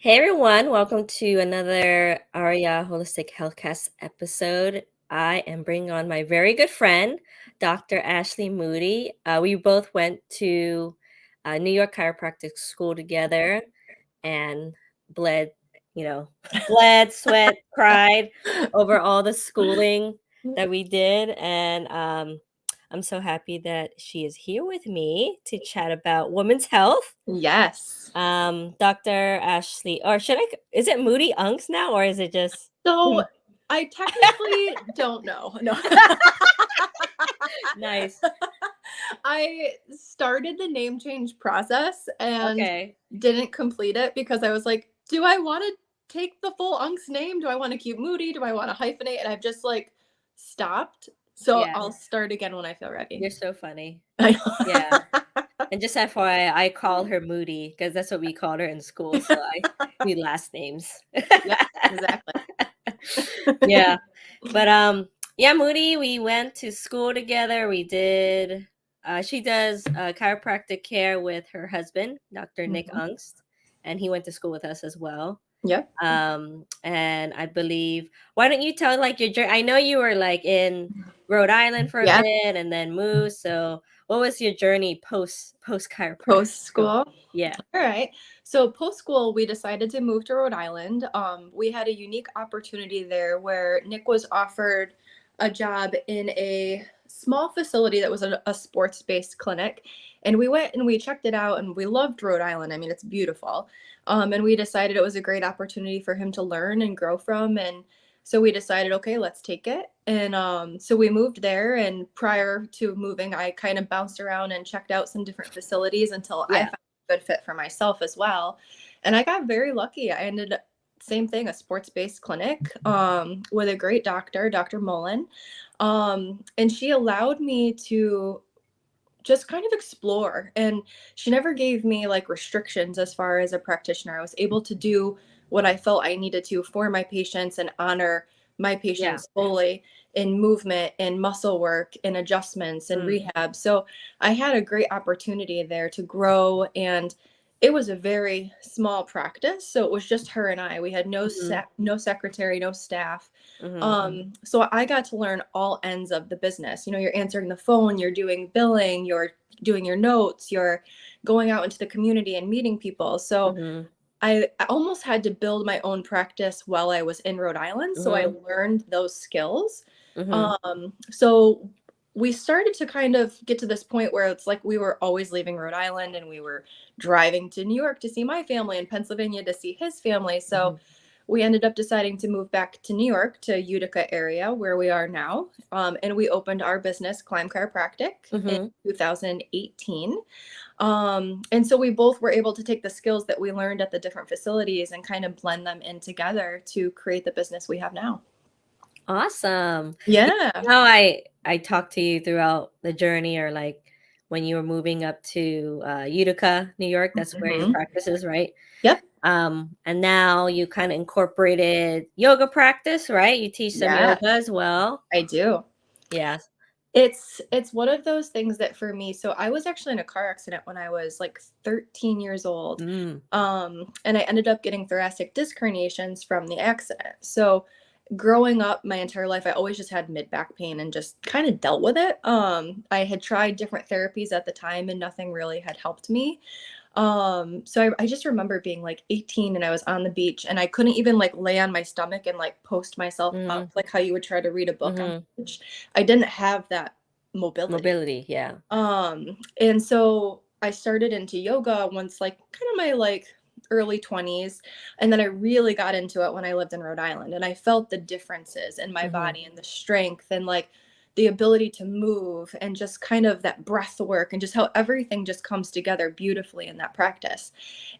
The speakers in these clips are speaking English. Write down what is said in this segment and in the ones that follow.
Hey everyone, welcome to another Araya Holistic Healthcast episode. I am bringing on my very good friend, Dr. Ashely Moody. We both went to New York chiropractic school together and bled, bled, sweat, cried over all the schooling that we did. And I'm so happy that she is here with me to chat about women's health. Yes. Dr. Ashely, or is it Moody Unks now, or is it just? So I technically don't know. No. Nice. I started the name change process and Okay. didn't complete it because I was like, do I want to take the full Unks name? Do I want to keep Moody? Do I want to hyphenate? And I've just stopped. So Yeah, I'll start again when I feel ready. you're so funny. I Yeah. And just FYI, I call her Moody because that's what we called her in school. So we last names. Yeah, exactly. Yeah. But yeah, Moody, we went to school together. She does chiropractic care with her husband, Dr. Nick Mhm. Ungst, and he went to school with us as well. Yep. And I believe, why don't you tell like your journey? I know you were like in Rhode Island for a Yeah. bit and then moved. So what was your journey post chiropractic Post school? school. Yeah. All right. So post school, we decided to move to Rhode Island. We had a unique opportunity there where Nick was offered a job in a small facility that was a sports based clinic. And we went and we checked it out and we loved Rhode Island. I mean, it's beautiful. And we decided it was a great opportunity for him to learn and grow from. And so we decided, okay, let's take it. And so we moved there. And prior to moving, I kind of bounced around and checked out some different facilities until I Yeah. found good fit for myself as well. And I got very lucky. I ended up same thing, a sports-based clinic with a great doctor, Dr. Mullen. And she allowed me to just kind of explore. And she never gave me like restrictions as far as a practitioner. I was able to do what I felt I needed to for my patients and honor my Yeah. patients fully in movement and muscle work and adjustments and Mm. rehab. So I had a great opportunity there to grow, and it was a very small practice. So it was just her and I. We had Mhm. no secretary, no staff. Mhm. So I got to learn all ends of the business. You know, you're answering the phone, you're doing billing, you're doing your notes, you're going out into the community and meeting people. So Mhm. I almost had to build my own practice while I was in Rhode Island. So I Mhm. learned those skills. Mhm. So we started to kind of get to this point where it's like we were always leaving Rhode Island and we were driving to New York to see my family and Pennsylvania to see his family. So Mhm. we ended up deciding to move back to New York, to Utica area where we are now. And we opened our business, Climb Chiropractic, in Mhm. 2018. And so we both were able to take the skills that we learned at the different facilities and kind of blend them in together to create the business we have now. Awesome. Yeah, Yeah. now I talked to you throughout the journey, or like when you were moving up to Utica, New York. That's where your Mhm. practice is, right? Yep. And now you kind of incorporated yoga practice, right? You teach some Yeah, yoga as well. I do. Yes. It's one of those things that for me, so I was actually in a car accident when I was like 13 years old. Mm. And I ended up getting thoracic disc herniations from the accident. So growing up my entire life, I always just had mid back pain and just kind of dealt with it. I had tried different therapies at the time and nothing really had helped me. So I just remember being like 18 and I was on the beach and I couldn't even like lay on my stomach and like post myself up Mm. like how you would try to read a book on Mhm. the beach. I didn't have that mobility. Mobility, yeah. And so I started into yoga once like kind of my like early 20s, and then I really got into it when I lived in Rhode Island, and I felt the differences in my Mhm. body and the strength and like the ability to move and just kind of that breath work and just how everything just comes together beautifully in that practice.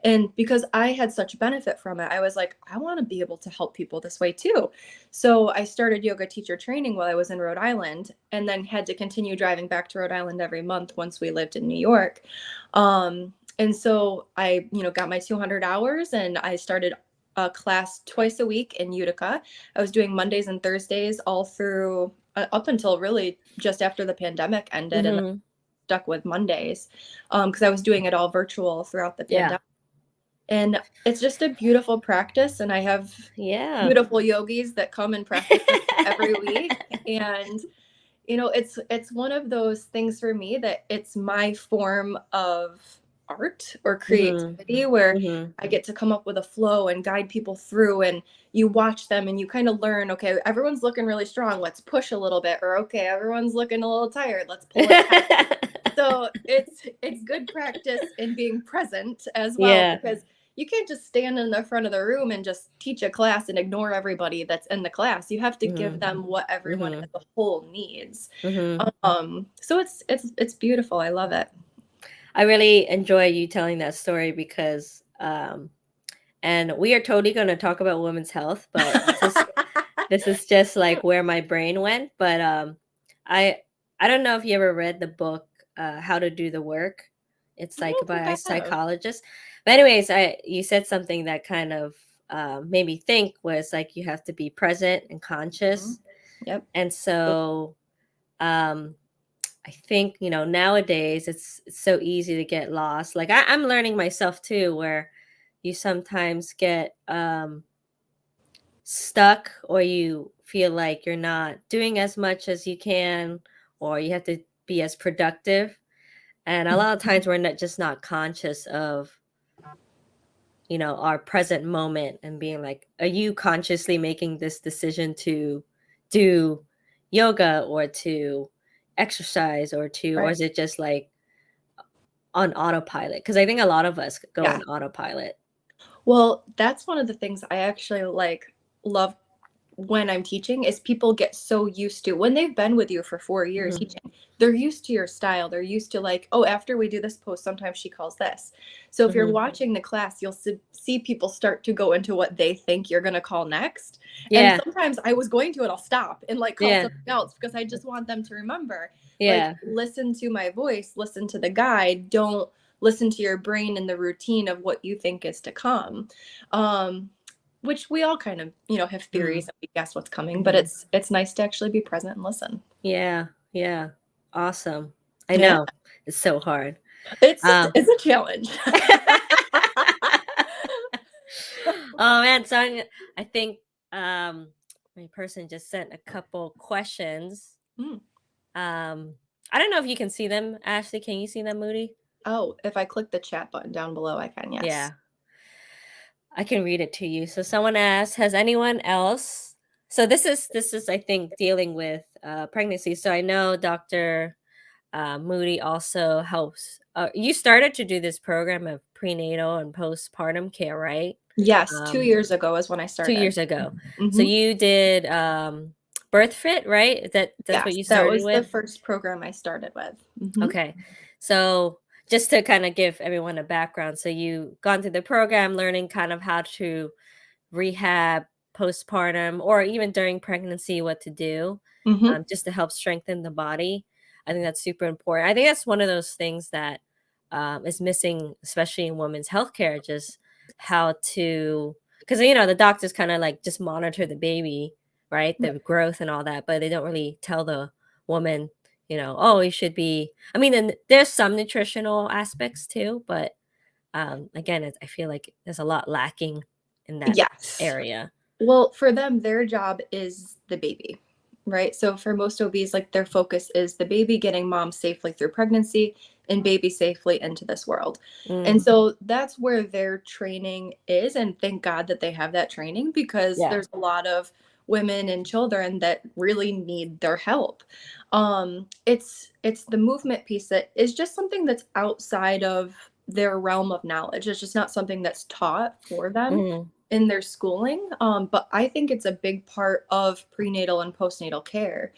And because I had such benefit from it, I was like, I want to be able to help people this way too. So I started yoga teacher training while I was in Rhode Island, and then had to continue driving back to Rhode Island every month once we lived in New York. And so I, got my 200 hours and I started a class twice a week in Utica. I was doing Mondays and Thursdays all through up until really just after the pandemic ended, and then Mhm. stuck with Mondays because I was doing it all virtual throughout the Yeah. pandemic. And it's just a beautiful practice, and I have Yeah. beautiful yogis that come and practice with me every week. And it's one of those things for me that it's my form of art or Mhm. creativity where Mhm. I get to come up with a flow and guide people through, and you watch them and you kind of learn, okay, everyone's looking really strong, let's push a little bit, or okay, everyone's looking a little tired, let's pull it back. So it's good practice in being present as well, Yeah. because you can't just stand in the front of the room and just teach a class and ignore everybody that's in the class. You have to give Mhm. them what everyone Mhm. as a whole needs. Mhm. So it's beautiful. I love it. I really enjoy you telling that story because and we are totally going to talk about women's health, but this is just like where my brain went, but I I don't know if you ever read the book How to Do the Work. It's I like don't think by a I have. psychologist. But anyways, I you said something that kind of made me think was like you have to be present and Mhm. conscious. Yep. And so um I think, nowadays it's so easy to get lost. Like I'm learning myself too, where you sometimes get stuck or you feel like you're not doing as much as you can or you have to be as productive. And a lot of Mhm. times we're just not conscious of, our present moment and being like, are you consciously making this decision to do yoga or to exercise or Right. is it just like on autopilot? Because I think a lot of us go on Yeah. autopilot. Well, that's one of the things I actually like love when I'm teaching is people get so used to when they've been with you for 4 years Mhm. teaching, they're used to your style. They're used to like, oh, after we do this post, sometimes she calls this. So if you're Mhm. watching the class, you'll see people start to go into what they think you're going to call next. And Yeah. sometimes I was going to, and I'll stop and like call Yeah. something else because I just want them to remember, like, Yeah. listen to my voice, listen to the guide. Don't listen to your brain and the routine of what you think is to come. Um, which we all kind of, have theories Mhm. and we guess what's coming, but Mhm. it's nice to actually be present and listen. Yeah. Yeah. Awesome. I Yeah. know. It's so hard. It's Um it's a challenge. Oh man, so I think my person just sent a couple questions. Mm. Um I don't know if you can see them. Ashley, can you see them, Moody? Oh, if I click the chat button down below, I can, yes. Yeah. I can read it to you. So someone asked, has anyone else so this is I think dealing with pregnancy. So I know Dr. Moody also helps. You started to do this program of prenatal and postpartum care, right? Yes, 2 Um, years ago is when I 2 years started. ago. So Mhm. you did birth fit, right? That's what Yes, you that started was the with? first program I started with. Mhm. Okay. So just to kind of give everyone a background, so you gone through the program learning kind of how to rehab postpartum or even during pregnancy what to do Mhm. just to help strengthen the body. I think that's super important. I think that's one of those things that is missing, especially in women's healthcare, just how to, because, the doctors kind of like just monitor the baby, right? The Right. growth and all that, but they don't really tell the woman, oh, you should be, I mean, and there's some nutritional aspects too, but again, I feel like there's a lot lacking in that Yes. area. Well, for them, their job is the baby, right? So for most OBs, like their focus is the baby, getting mom safely through pregnancy and baby safely into this world. And Mm, so that's where their training is. And thank God that they have that training, because yeah. there's a lot of women and children that really need their help. It's the movement piece that is just something that's outside of their realm of knowledge. It's just not something that's taught for them Mhm, in their schooling. But I think it's a big part of prenatal and postnatal care.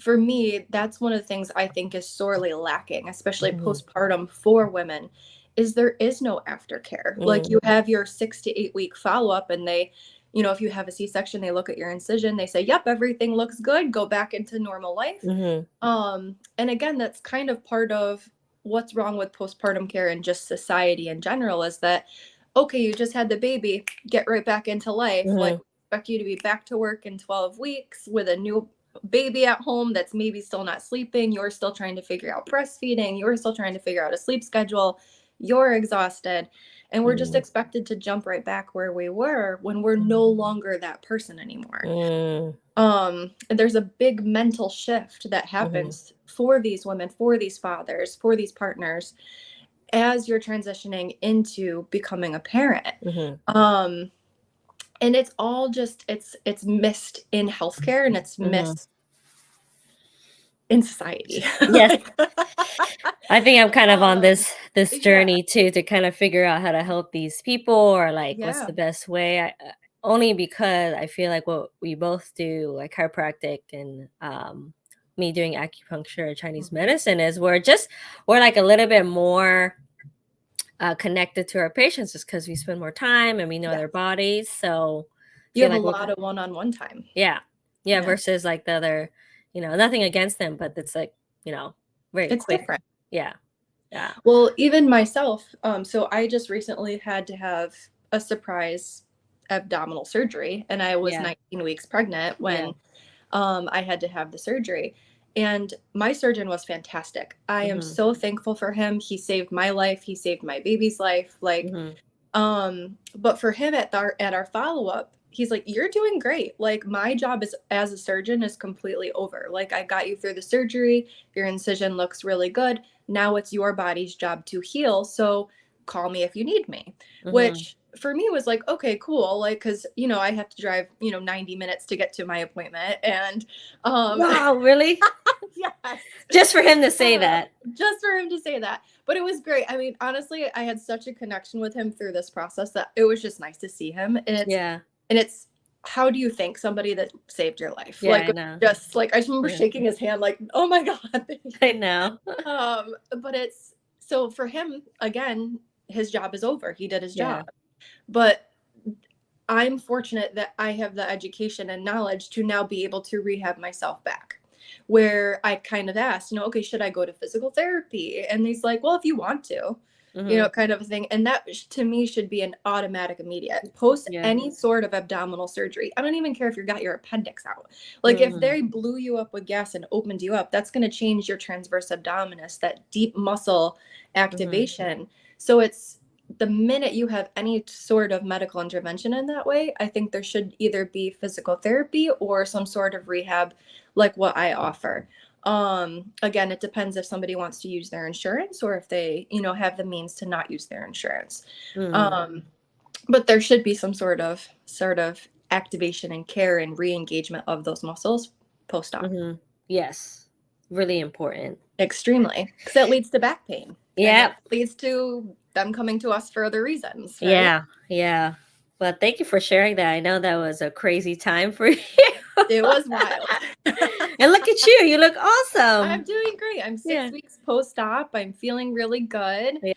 For me, that's one of the things I think is sorely lacking, especially mhm, postpartum for women, is there is no aftercare. Like, mm, you have your 6 to 8 week follow up, and they, if you have a C-section, they look at your incision, they say, "Yep, everything looks good. Go back into normal life." mhm, And again, that's kind of part of what's wrong with postpartum care and just society in general, is that, okay, you just had the baby, get right back into life. Like, mhm, we expect you to be back to work in 12 weeks with a new baby at home that's maybe still not sleeping. You're still trying to figure out breastfeeding. You're still trying to figure out a sleep schedule. You're exhausted. And we're just Mm. expected to jump right back where we were when we're no longer that person anymore. Mm. And there's a big mental shift that Mhm. happens for these women, for these fathers, for these partners as you're transitioning into becoming a parent. Mhm. And it's all just it's missed in healthcare, and it's Mhm. missed in society. Yes. Like, I think I'm kind of on um, this yeah, journey too, to kind of figure out how to help these people, or like what's yeah, the best way. Only because I feel like what we both do, like chiropractic and me doing acupuncture or Chinese mhm. medicine, is we're like a little bit more connected to our patients, just because we spend more time and we know their Yes. bodies. So I You feel have a like lot of one-on-one time. yeah, yeah, Yeah, versus like the other, nothing against them, but it's like, very it's quick. different. Yeah, yeah, Well, even myself, so I just recently had to have a surprise abdominal surgery, and I was yeah, 19 weeks pregnant yeah. when I had to have the surgery. And my surgeon was fantastic. I am Mhm, so thankful for him. He saved my life. He saved my baby's life. Like, mhm, but for him at our follow-up, he's like, "You're doing great. Like, my job is as a surgeon is completely over. Like, I got you through the surgery. Your incision looks really good. Now it's your body's job to heal. So call me if you need me." mhm. Which for me was like, okay, cool. Like, cause I have to drive, 90 minutes to get to my appointment. And Wow, really? yes. Just for him to say Uh, that? just for him to say that. But it was great. I mean, honestly, I had such a connection with him through this process that it was just nice to see him. Yeah, And it's how do you thank somebody that saved your life? yeah, Like I know. just like I just remember Yeah, shaking his hand like, "Oh my God." I know. But it's so for him, again, his job is over. He did his Yeah, job. But I'm fortunate that I have the education and knowledge to now be able to rehab myself back. Where I kind of asked, okay, should I go to physical therapy? And he's like, well, if you want to, mhm, kind of a thing. And that to me should be an automatic immediate post yeah, any sort of abdominal surgery. I don't even care if you got your appendix out. Like if mhm, they blew you up with gas and opened you up, that's going to change your transverse abdominis, that deep muscle mhm, activation. So it's the minute you have any sort of medical intervention in that way, I think there should either be physical therapy or some sort of rehab like what I offer. Again, it depends if somebody wants to use their insurance or if they, have the means to not use their insurance. mhm, Um, but there should be some sort of activation and care and re-engagement of those muscles post-op. mhm. Yes, really important. Extremely, because that leads to back pain, and Yeah, that leads to them coming to us for other reasons, right? yeah, yeah. But thank you for sharing that. I know that was a crazy time for you. It was wild. And look at you, you look I'm awesome. doing great. I'm Yeah. 6 weeks post-op. I'm feeling really good. Yeah.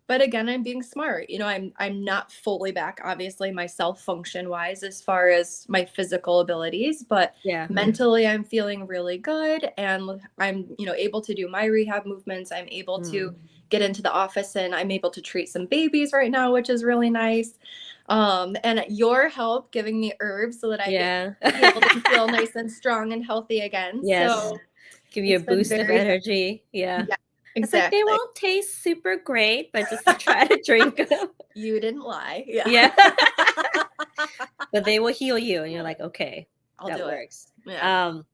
But again, I'm being smart. I'm not fully back, obviously, myself function wise as far as my physical abilities, but Yeah. mentally I'm feeling really good and I'm, able to do my rehab movements. I'm able to Mm. get into the office and I'm able to treat some babies right now, which is really nice. And your help giving me herbs so that I get Yeah. healed and feel nice and strong and healthy again. Yes. So Give you a it's been boost of very thankful. energy. Yeah. Yeah, It's like they exactly. won't taste super great, but just to try to drink them. You didn't lie. Yeah. Yeah. But they will heal you, and you're like, okay, I'll that do it. works. Yeah. Um,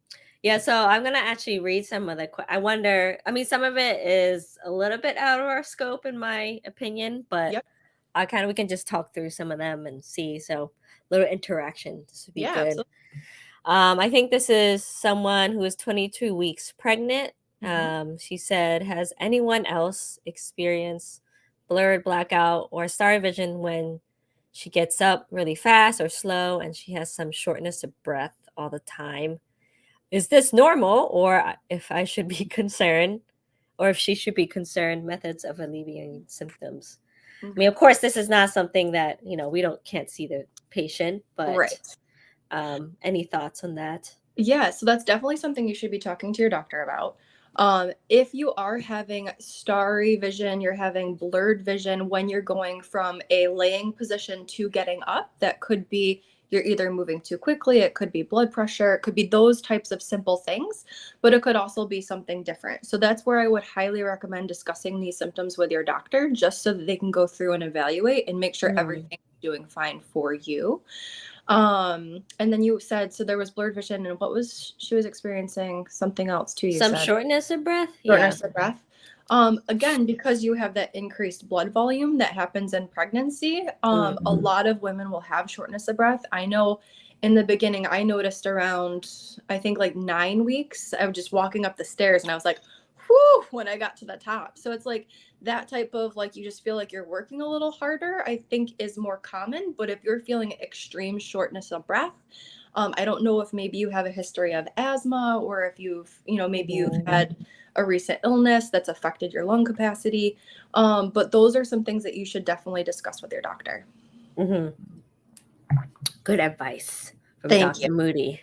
yeah, so I'm gonna actually read some of I wonder, I mean, some of it is a little bit out of our scope in my opinion, but Yep. we can just talk through some of them and see. So little interaction. This would be Yeah, good. absolutely. I think this is someone who is 22 weeks pregnant. Mhm. She said, has anyone else experienced blurred blackout or star vision when she gets up really fast or slow and she has some shortness of breath all the time? Is this normal, or if I should be concerned, or if she should be concerned, methods of alleviating symptoms? I mean, Okay. of course, this is not something that, we can't see the patient, but Right. any thoughts on that? Yeah, so that's definitely something you should be talking to your doctor about. If you are having starry vision, you're having blurred vision when you're going from a laying position to getting up, that could be you're either moving too quickly, it could be blood pressure, it could be those types of simple things, but it could also be something different. So that's where I would highly recommend discussing these symptoms with your doctor, just so that they can go through and evaluate and make sure everything's doing fine for you. And then you said, so there was blurred vision, and what was she was experiencing something else too, you Some said? shortness of breath. Shortness of breath. Again, because you have that increased blood volume that happens in pregnancy, a lot of women will have shortness of breath. I know in the beginning, I noticed around, I think like 9 weeks, I was just walking up the stairs and I was like, whew, when I got to the top. So it's like that type of like, you just feel like you're working a little harder, I think is more common. But if you're feeling extreme shortness of breath, I don't know if maybe you have a history of asthma, or if you've, maybe you've had a recent illness that's affected your lung capacity. But those are some things that you should definitely discuss with your doctor. Good advice from Thank Dr. you. Moody.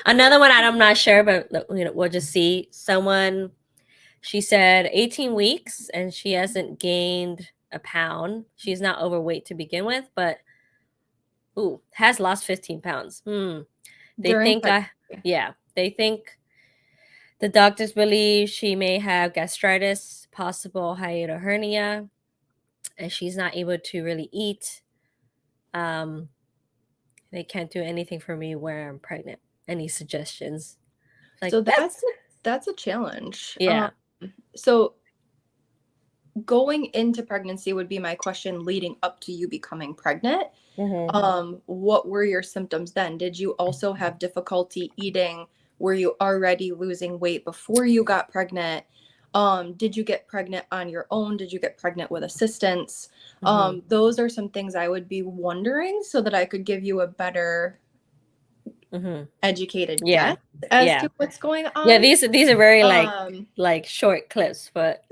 Another one I'm not sure, but we'll just see. Someone, she said 18 weeks and she hasn't gained a pound. She's not overweight to begin with, but has lost 15 pounds. They think they think the doctors believe she may have gastritis, possible hiatal hernia, and she's not able to really eat. They can't do anything for me where I'm pregnant. Any suggestions? Like, so that's a challenge. Yeah. So going into pregnancy would be my question leading up to you becoming pregnant. What were your symptoms then? Did you also have difficulty eating? Were you already losing weight before you got pregnant? Did you get pregnant on your own? Did you get pregnant with assistance? Those are some things I would be wondering, so that I could give you a better educated guess as to what's going on. Yeah, these are very like short clips, but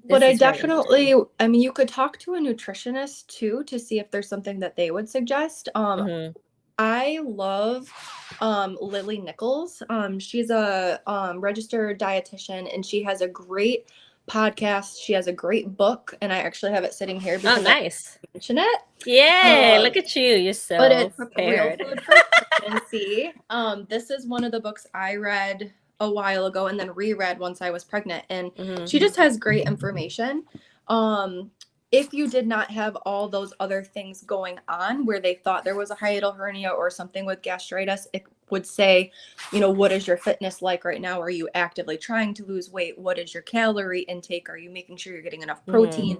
but I definitely, I mean, you could talk to a nutritionist too to see if there's something that they would suggest. I love Lily Nichols. She's a registered dietitian, and she has a great podcast. She has a great book, and I actually have it sitting here because I mention it. Yeah, look at you. You're so but it's prepared. Real Food for Pregnancy. This is one of the books I read a while ago and then reread once I was pregnant, and she just has great information. If you did not have all those other things going on where they thought there was a hiatal hernia or something with gastritis, it would say, what is your fitness like right now? Are you actively trying to lose weight? What is your calorie intake? Are you making sure you're getting enough protein?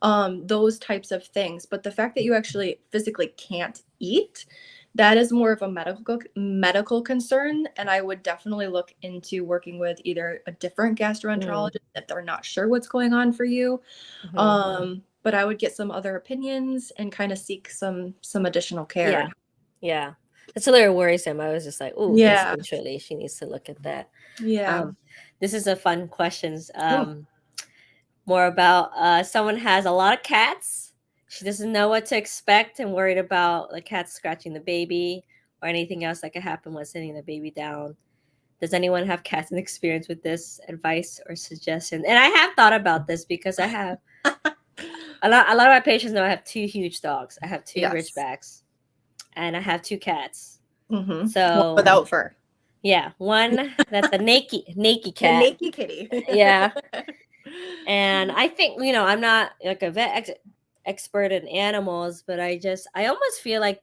Those types of things. But the fact that you actually physically can't eat, that is more of a medical concern. And I would definitely look into working with either a different gastroenterologist if they're not sure what's going on for you. But I would get some other opinions and kind of seek some additional care. Yeah. It's a little worrisome. I was just like, instinctually, she needs to look at that. This is a fun questions. More about someone has a lot of cats. She doesn't know what to expect and worried about the cat scratching the baby or anything else that could happen when sitting the baby down. Does anyone have cats and experience with this? Advice or suggestion? And I have thought about this because I have a lot of my patients know I have 2 huge dogs. I have 2 Ridgebacks and I have 2 cats. So one without fur. Yeah, one that's a naked cat. The naked kitty. Yeah. And I think, I'm not like a vet expert in animals, but I almost feel like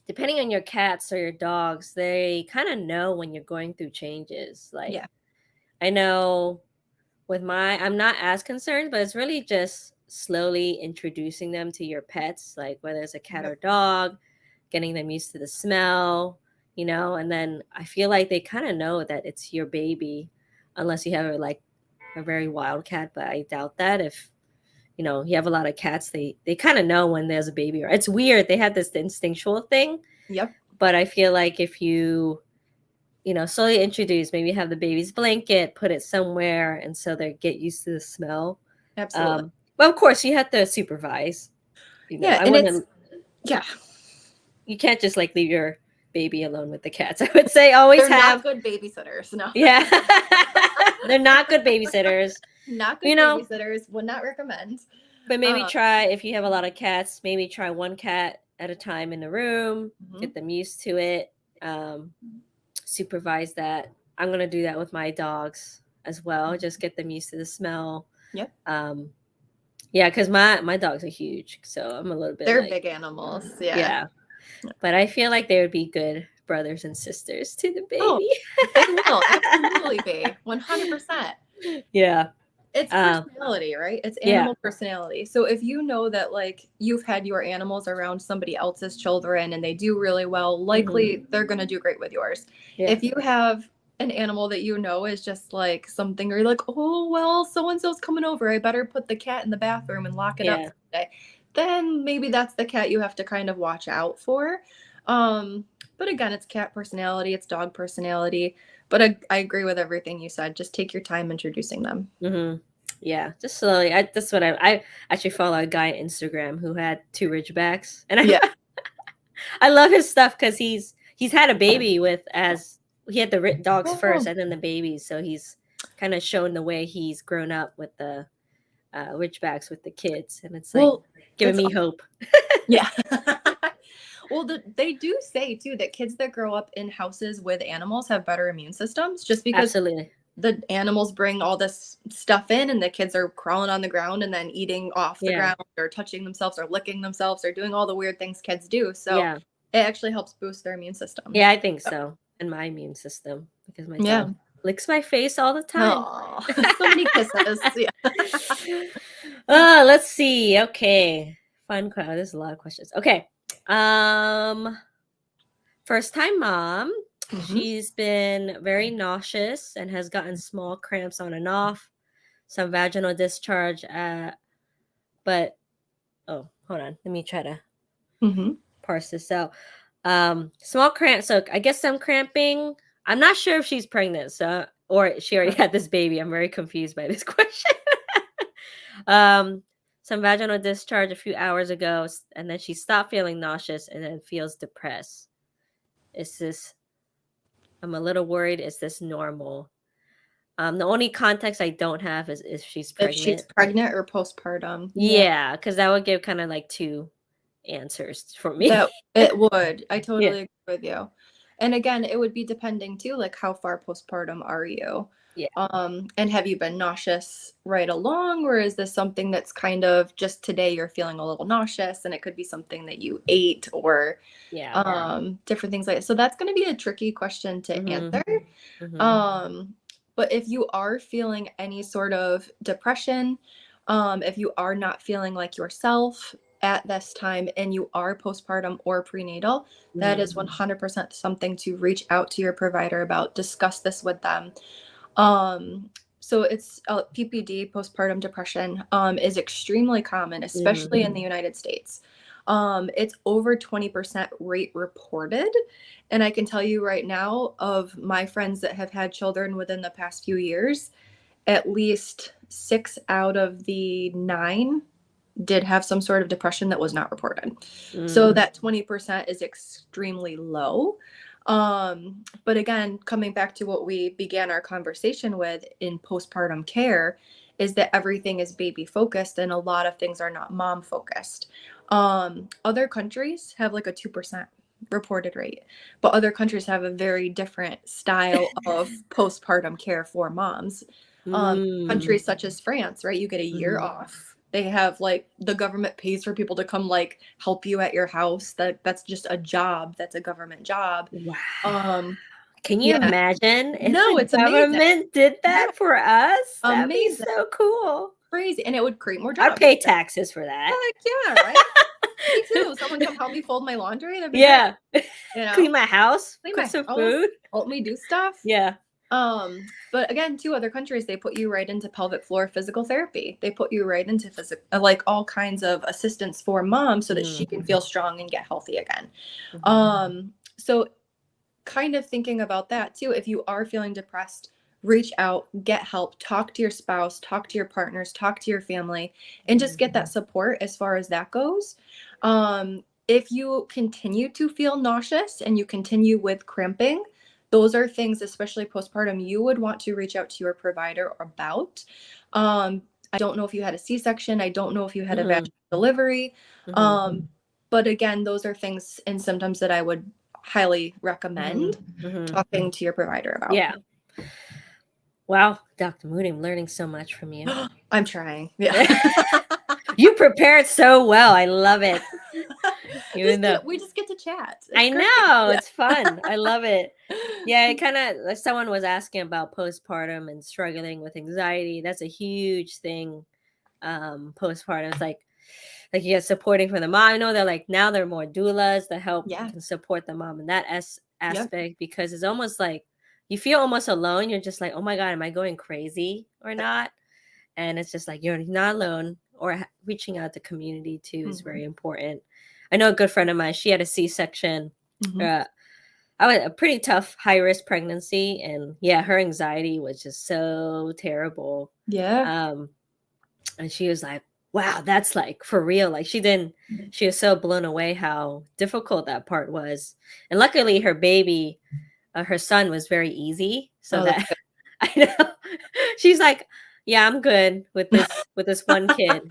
depending on your cats or your dogs, they kind of know when you're going through changes. Like, I know with I'm not as concerned, but it's really just slowly introducing them to your pets, like whether it's a cat or dog, getting them used to the smell, and then I feel like they kind of know that it's your baby, unless you have like a very wild cat, but I doubt that. If you have a lot of cats, they kind of know when there's a baby. It's weird, they have this instinctual thing. But I feel like if you slowly introduce, maybe have the baby's blanket, put it somewhere, and so they get used to the smell. Absolutely. But of course you have to supervise. You can't just like leave your baby alone with the cats. I would say always They're not good babysitters. No. Yeah. They're not good babysitters. Not good You know, babysitters, would not recommend. but maybe Um, try, if you have a lot of cats, maybe try one cat at a time in the room, mhm. get them used to it, supervise that. I'm gonna do that with my dogs as well. Just get them used to the smell. Yep. Um, yeah, because my dogs are huge, so I'm a little bit They're like, big animals. Yeah. yeah. But I feel like they would be good brothers and sisters to the Oh, baby. they will absolutely be 100%. Yeah. It's Um, personality, right? It's yeah. animal personality. So if you know that like you've had your animals around somebody else's children and they do really well, likely Mhm. they're going to do great with yours. Yeah. If you have an animal that you know is just like something, or you're like, oh, well, so and so's coming over, I better put the cat in the bathroom and lock it up Yeah. for the day, then maybe that's the cat you have to kind of watch out for. Um, but again, it's cat personality, it's dog personality. But I agree with everything you said. Just take your time introducing them. Mhm. Yeah, just slowly. That's what I actually follow a guy on Instagram who had two Ridgebacks, and Yeah. I love his stuff because he's had a baby with, as he had the dogs first Oh, and then the babies, so he's kind of shown the way he's grown up with the Ridgebacks with the kids, and it's like well, giving that's me hope. yeah. Well, they do say too that kids that grow up in houses with animals have better immune systems just because Absolutely. the animals bring all this stuff in and the kids are crawling on the ground and then eating off the Yeah. ground or touching themselves or licking themselves or doing all the weird things kids do. So Yeah. it actually helps boost their immune system. Yeah, I think So, so. And my immune system, because my yeah. dog licks my face all the time. Oh, so many kisses. Yeah. Let's see. Okay. Fun question. There's a lot of questions. Okay. Um, First time mom. Mhm. She's been very nauseous and has gotten small cramps on and off, some vaginal discharge, but oh, hold on. Let me try to Mhm. parse this out. Small cramp. So I guess some cramping. I'm not sure if she's pregnant, so, or she already had this baby. I'm very confused by this question. um, some vaginal discharge a few hours ago, and then she stopped feeling nauseous and then feels depressed. Is this? I'm a little worried. Is this normal? The only context I don't have is if she's If she's pregnant. pregnant or postpartum. Yeah. Yeah, because that would give kind of like two answers for me. That it would. I Yeah. totally agree with you. And again, it would be depending too, like how far postpartum are you? Yeah. And have you been nauseous right along, or is this something that's kind of just today you're feeling a little nauseous and it could be something that you ate or Yeah. different things like that. So that's going to be a tricky question to Mm-hmm. answer. Mm-hmm. Um, but if you are feeling any sort of depression, if you are not feeling like yourself at this time and you are postpartum or prenatal, that Mm-hmm. is 100% something to reach out to your provider about, discuss this with them. Um, so it's PPD, postpartum depression, is extremely common, Mm-hmm. especially in the United States. It's over 20% rate reported. And I can tell you right now, of my friends that have had children within the past few years, at least 6 out of the 9 did have some sort of depression that was not reported. So Mm-hmm. that 20% is extremely low. But again, coming back to what we began our conversation with in postpartum care, is that everything is baby focused and a lot of things are not mom focused. Other countries have like a 2% reported rate, but other countries have a very different style of postpartum care for moms. Mm-hmm. Countries such as France, right? You get a year off. They have like the government pays for people to come like help you at your house. That's just a job. That's a government job. Wow. Um, Can you yeah. imagine if No, the it's amazing. government did Yeah, that for us? That'd be amazing. so cool. Crazy. And it would create more I'd jobs. pay taxes for that. Heck yeah, right? Me too. Someone come help me fold my laundry. That'd be great. Yeah. You know, Clean my house, clean cook my some house, food. help me do stuff. Yeah. But again, two other countries, they put you right into pelvic floor physical therapy. They put you right into like all kinds of assistance for mom so that she can Mm-hmm. feel strong and get healthy again. Mm-hmm. So kind of thinking about that too, if you are feeling depressed, reach out, get help, talk to your spouse, talk to your partners, talk to your family, and just get that support as far as that goes. If you continue to feel nauseous and you continue with cramping, those are things, especially postpartum, you would want to reach out to your provider about. I don't know if you had a C-section. I don't know if you had a vaginal delivery. But again, those are things and symptoms that I would highly recommend talking to your provider about. Yeah. Wow, Dr. Moody, I'm learning so much from you. I'm trying. Yeah. You prepared so well. I love it. We just get to chat. I know. It's fun. I love it. Yeah, it kind of, someone was asking about postpartum and struggling with anxiety. That's a huge thing. Postpartum. It's like you get supporting from the mom. I know they're like, now there are more doulas that help can support the mom in that aspect, because it's almost like you feel almost alone. You're just like, oh my God, am I going crazy or not? And it's just like, you're not alone, or reaching out to community too is very important. I know a good friend of mine, she had a C-section. I was a pretty tough high risk pregnancy, and yeah, her anxiety was just so terrible. And she was like, wow, that's like for real. Like she was so blown away how difficult that part was. And luckily her baby, her son, was very easy. So that I know she's like, yeah, I'm good with this one kid.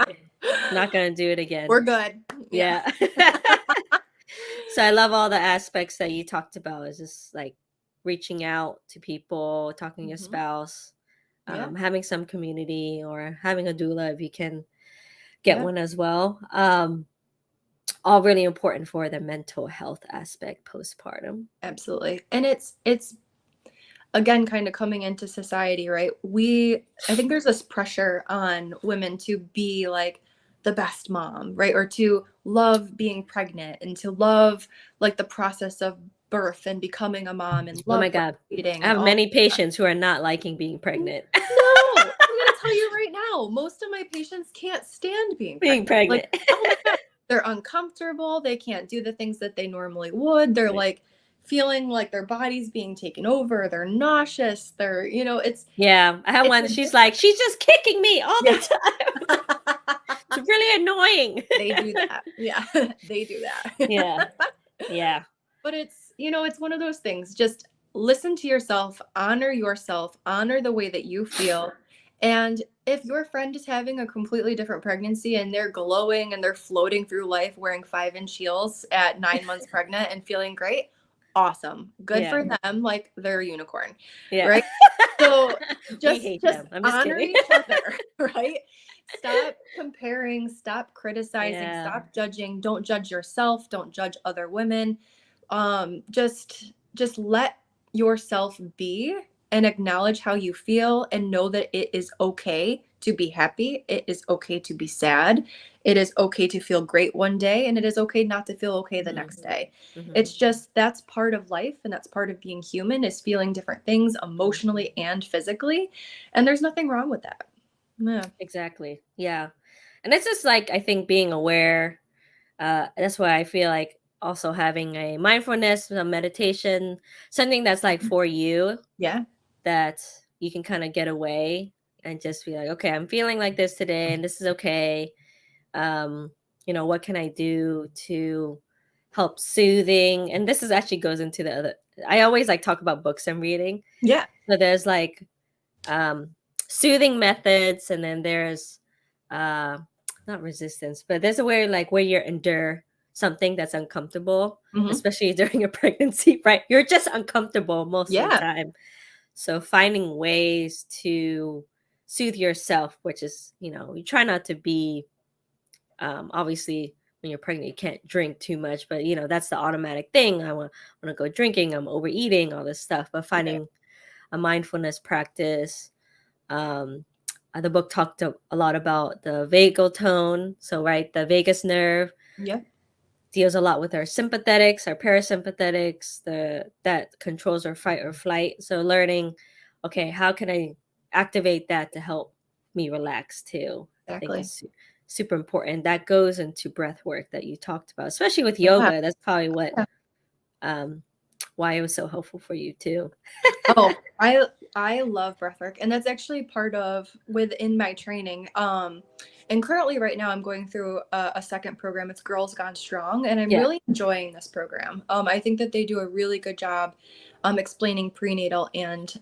Not going to do it again. We're good. Yeah. So I love all the aspects that you talked about. Is just like reaching out to people, talking to your spouse, having some community, or having a doula if you can get one as well. All really important for the mental health aspect postpartum. Absolutely. And it's again kind of coming into society, right? I think there's this pressure on women to be like the best mom, right? Or to love being pregnant and to love like the process of birth and becoming a mom and love oh my God. breastfeeding. I have many patients who are not liking being pregnant. No, I'm gonna tell you right now, most of my patients can't stand being pregnant. Like, oh my God, they're uncomfortable. They can't do the things that they normally would. They're like feeling like their body's being taken over. They're nauseous. They're, it's. Yeah. I have one. She's like, she's just kicking me all the time. It's really annoying. They do that. Yeah. They do that. Yeah. Yeah. But it's, it's one of those things. Just listen to yourself, honor the way that you feel. And if your friend is having a completely different pregnancy and they're glowing and they're floating through life wearing 5-inch heels at 9 months pregnant and feeling great, awesome. Good for them. Like they're a unicorn. Yeah. Right. So just honor each other. Right. Stop comparing, stop criticizing, stop judging. Don't judge yourself. Don't judge other women. Just let yourself be and acknowledge how you feel, and know that it is okay to be happy. It is okay to be sad. It is okay to feel great one day, and it is okay not to feel okay the next day. It's just, that's part of life, and that's part of being human, is feeling different things emotionally and physically. And there's nothing wrong with that. Yeah. Exactly. Yeah. And it's just like, I think being aware, that's why I feel like also having a mindfulness, a meditation, something that's like for you. Yeah. That you can kind of get away and just be like, okay, I'm feeling like this today and this is okay. What can I do to help soothing? And this is actually goes into the other, I always like talk about books I'm reading. Yeah. So there's like soothing methods, and then there's not resistance, but there's a way like where you endure something that's uncomfortable, especially during a pregnancy, right? You're just uncomfortable most of the time. So finding ways to soothe yourself, which is, you try not to be, obviously when you're pregnant, you can't drink too much, but that's the automatic thing. I want to go drinking, I'm overeating, all this stuff, but finding a mindfulness practice. The book talked a lot about the vagal tone. So, right, the vagus nerve deals a lot with our sympathetics, our parasympathetics, that controls our fight or flight. So learning, okay, how can I activate that to help me relax too? I think is super important. That goes into breath work that you talked about, especially with yoga. That's probably what why it was so helpful for you too. Oh, I love breathwork, and that's actually part of within my training. And currently, right now, I'm going through a second program. It's Girls Gone Strong, and I'm Yeah. really enjoying this program. I think that they do a really good job, explaining prenatal and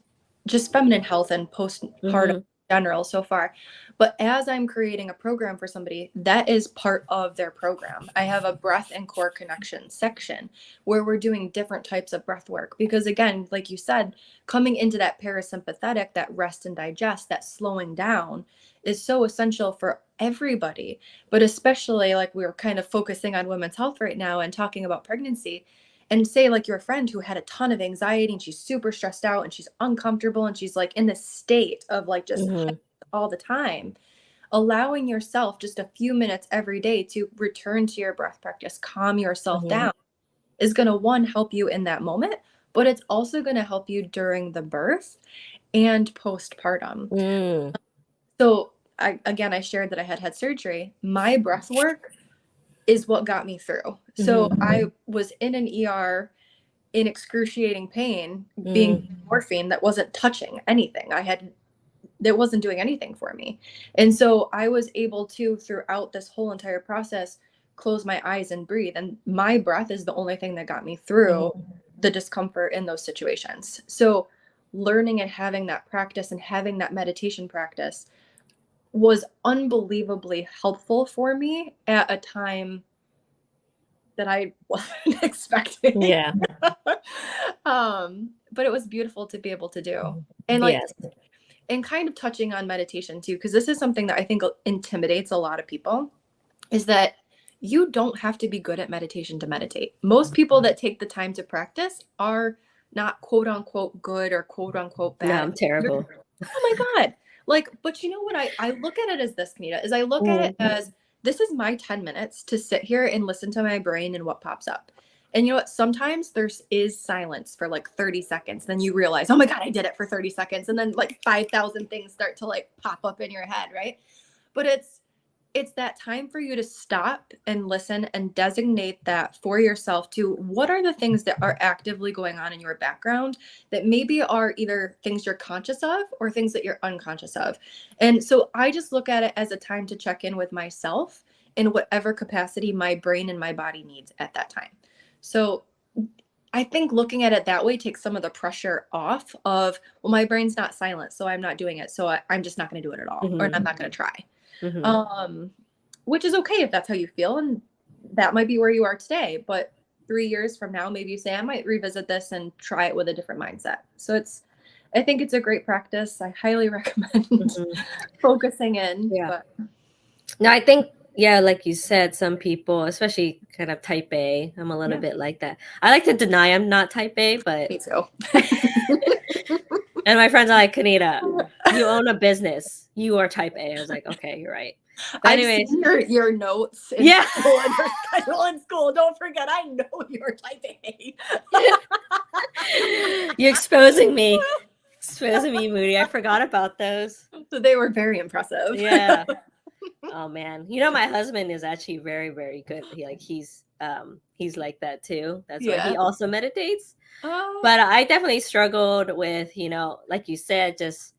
just feminine health and postpartum Mm-hmm. in general so far. But as I'm creating a program for somebody, that is part of their program. I have a breath and core connection section where we're doing different types of breath work because, again, like you said, coming into that parasympathetic, that rest and digest, that slowing down is so essential for everybody. But especially like we're kind of focusing on women's health right now and talking about pregnancy. And say, like your friend who had a ton of anxiety and she's super stressed out and she's uncomfortable and she's like in this state of like just Mm-hmm. all the time, allowing yourself just a few minutes every day to return to your breath practice, calm yourself Mm-hmm. down, is going to one help you in that moment, but it's also going to help you during the birth and postpartum. Mm. So I shared that I had surgery. My breath work is what got me through. So Mm-hmm. I was in an ER in excruciating pain, being Mm. morphine that wasn't touching anything. That wasn't doing anything for me. And so I was able to, throughout this whole entire process, close my eyes and breathe. And my breath is the only thing that got me through Mm-hmm. the discomfort in those situations. So learning and having that practice and having that meditation practice was unbelievably helpful for me at a time that I wasn't expecting. Yeah. But it was beautiful to be able to do. And like, Yes. and kind of touching on meditation too, because this is something that I think intimidates a lot of people, is that you don't have to be good at meditation to meditate. Most people that take the time to practice are not quote unquote good or quote unquote No, bad. I'm terrible. Oh my God. Like, but you know what I look at it as this, Kanita, is I look at it Mm. as this is my 10 minutes to sit here and listen to my brain and what pops up. And you know what? Sometimes is silence for like 30 seconds. Then you realize, oh my God, I did it for 30 seconds. And then like 5,000 things start to like pop up in your head, right? But it's that time for you to stop and listen and designate that for yourself to what are the things that are actively going on in your background that maybe are either things you're conscious of or things that you're unconscious of. And so I just look at it as a time to check in with myself in whatever capacity my brain and my body needs at that time. So I think looking at it that way takes some of the pressure off of, well, my brain's not silent, so I'm not doing it. So I'm just not going to do it at all, or I'm Mm-hmm. not going to try. Mm-hmm. Um, which is okay if that's how you feel, and that might be where you are today. But 3 years from now, maybe you say, I might revisit this and try it with a different mindset. So I think it's a great practice. I highly recommend Mm-hmm. focusing in. Yeah. But No, I think, yeah, like you said, some people, especially kind of type A, I'm a little yeah, bit like that. I like to deny I'm not type A, but me too. and my friends are like, Kanita, you own a business. You are type A. I was like, okay, you're right. But I've anyways, seen your notes in yeah. school and your schedule in school. Don't forget, I know you're type A. You're exposing me. Exposing me, Moody. I forgot about those. So they were very impressive. Yeah. Oh man. You know, my husband is actually very, very good. He's like that too. That's why he Yeah. also meditates. Oh, But I definitely struggled with, like you said, just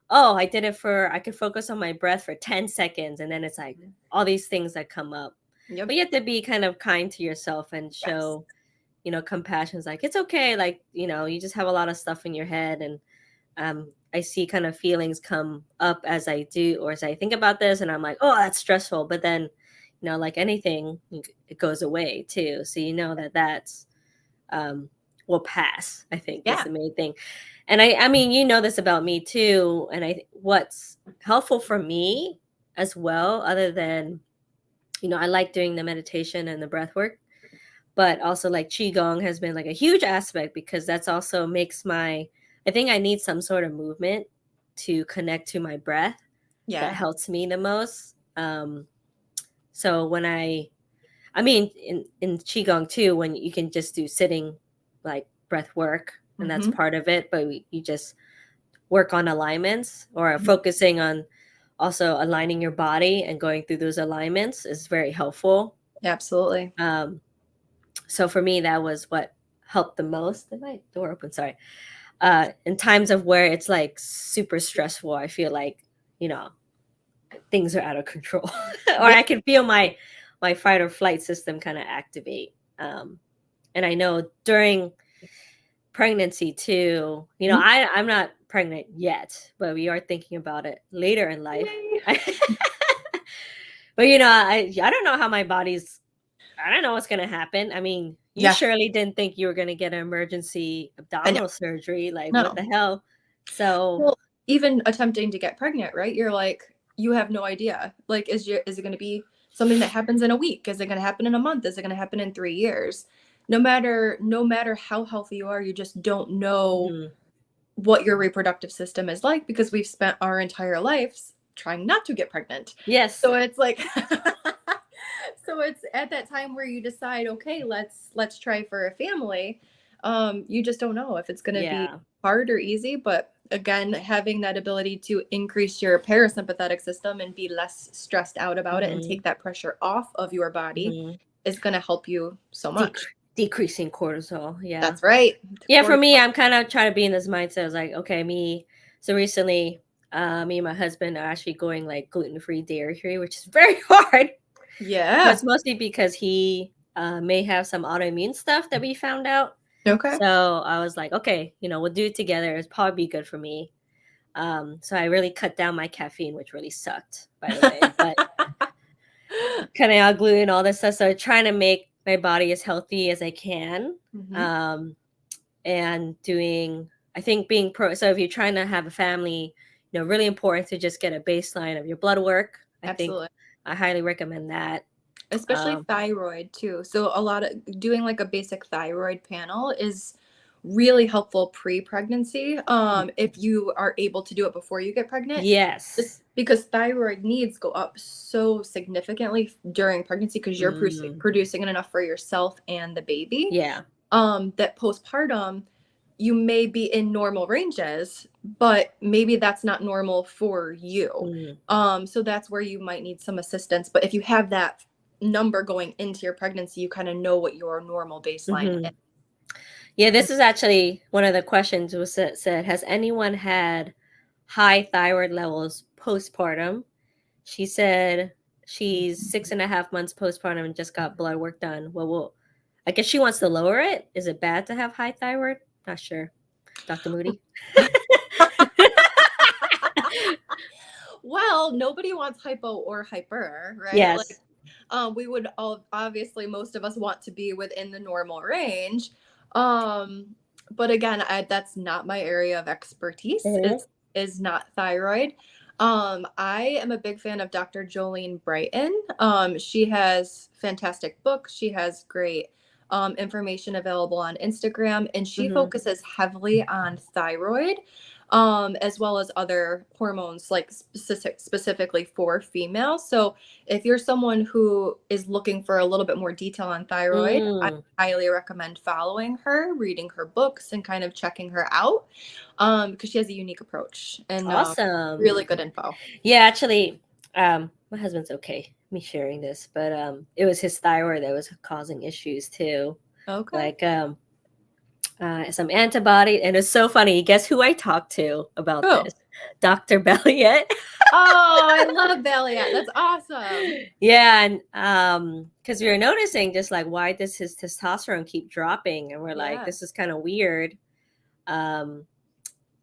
I did it I could focus on my breath for 10 seconds and then it's like all these things that come up. yep. But you have to be kind of kind to yourself and Yes. show, compassion. It's like it's okay, like, you just have a lot of stuff in your head and I see kind of feelings come up as I do or as I think about this and I'm like, oh, that's stressful. But then, like anything, it goes away too. So you know that's um will pass, I think is Yeah. the main thing. And I mean, this about me too. And what's helpful for me as well, other than, I like doing the meditation and the breath work, but also like qigong has been like a huge aspect because that's also makes I think I need some sort of movement to connect to my breath that Yeah. helps me the most. So when I mean in qigong too, when you can just do sitting like breath work and that's Mm-hmm. part of it, but you just work on alignments or focusing on also aligning your body and going through those alignments is very helpful. Absolutely. um, so for me that was what help the most. Did my door open? Sorry. In times of where it's like super stressful, I feel like, you know, things are out of control, or Yeah. I can feel my fight or flight system kind of activate. And I know during pregnancy too, you know, Mhm. I'm not pregnant yet, but we are thinking about it later in life. Yay. But you know, I don't know how my body's. I don't know what's gonna happen. I mean, you Yeah. surely didn't think you were gonna get an emergency I know. abdominal surgery. Like, what No. the hell? So, Well, even attempting to get pregnant, right? You're like, you have no idea. Like, is it going to be something that happens in a week? Is it going to happen in a month? Is it going to happen in 3 years? No matter how healthy you are, you just don't know mhm. what your reproductive system is like because we've spent our entire lives trying not to get pregnant. Yes, So it's like so it's at that time where you decide, okay, let's try for a family. You just don't know if it's going to be yeah, hard or easy, but again, having that ability to increase your parasympathetic system and be less stressed out about it and hmm take that pressure off of your body hmm is going to help you so much. decreasing cortisol. Yeah, That's right. yeah. For me, Cortisol. I'm kind of trying to be in this mindset. I was like, okay, me. So recently, me and my husband are actually going like gluten-free, dairy-free, which is very hard. But Yeah. it's mostly because he may have some autoimmune stuff that we found out. Okay. So I was like, okay, you know, we'll do it together. It's probably be good for me. So I really cut down my caffeine, which really sucked, by the way. But cutting out gluten, all this stuff. So trying to make my body as healthy as I can. Mhm. Um, and doing, I think being pro. So if you're trying to have a family, you know, really important to just get a baseline of your blood work. I think Absolutely. I highly recommend that. Especially Um, thyroid too. So a lot of doing like a basic thyroid panel is really helpful pre-pregnancy. If you are able to do it before you get pregnant, just yes. because thyroid needs go up so significantly during pregnancy because you're Mm, producing it enough for yourself and the baby. yeah. That postpartum you may be in normal ranges, but maybe that's not normal for you. Mm, So that's where you might need some assistance. But if you have that number going into your pregnancy, you kind of know what your normal baseline is. mhm. Yeah, And this is actually one of the questions was said, has anyone had high thyroid levels postpartum? She said she's 6.5 months postpartum and just got blood work done. Well, I guess she wants to lower it. Is it bad to have high thyroid? Not sure. Dr. Moody? well, nobody wants hypo or hyper, right? Like, Yes. we would all obviously most of us want to be within the normal range. Um, but again, that's not my area of expertise. Mhm, Is not thyroid. I am a big fan of Dr. Jolene Brighton. She has fantastic books. She has great information available on Instagram, and she mhm, focuses heavily on thyroid as well as other hormones, like specifically for females. So, if you're someone who is looking for a little bit more detail on thyroid, I mm. highly recommend following her, reading her books, and kind of checking her out because she has a unique approach and Awesome. really good info. Yeah, actually, my husband's okay me sharing this, but it was his thyroid that was causing issues too. Okay. Like some antibody, and it's so funny. Guess who I talked to about Cool. this? Dr. Belliot. Oh, I love Valiant. That's awesome. Yeah, and because we were noticing just like why does his testosterone keep dropping, and we're like, Yeah. this is kind of weird. Um,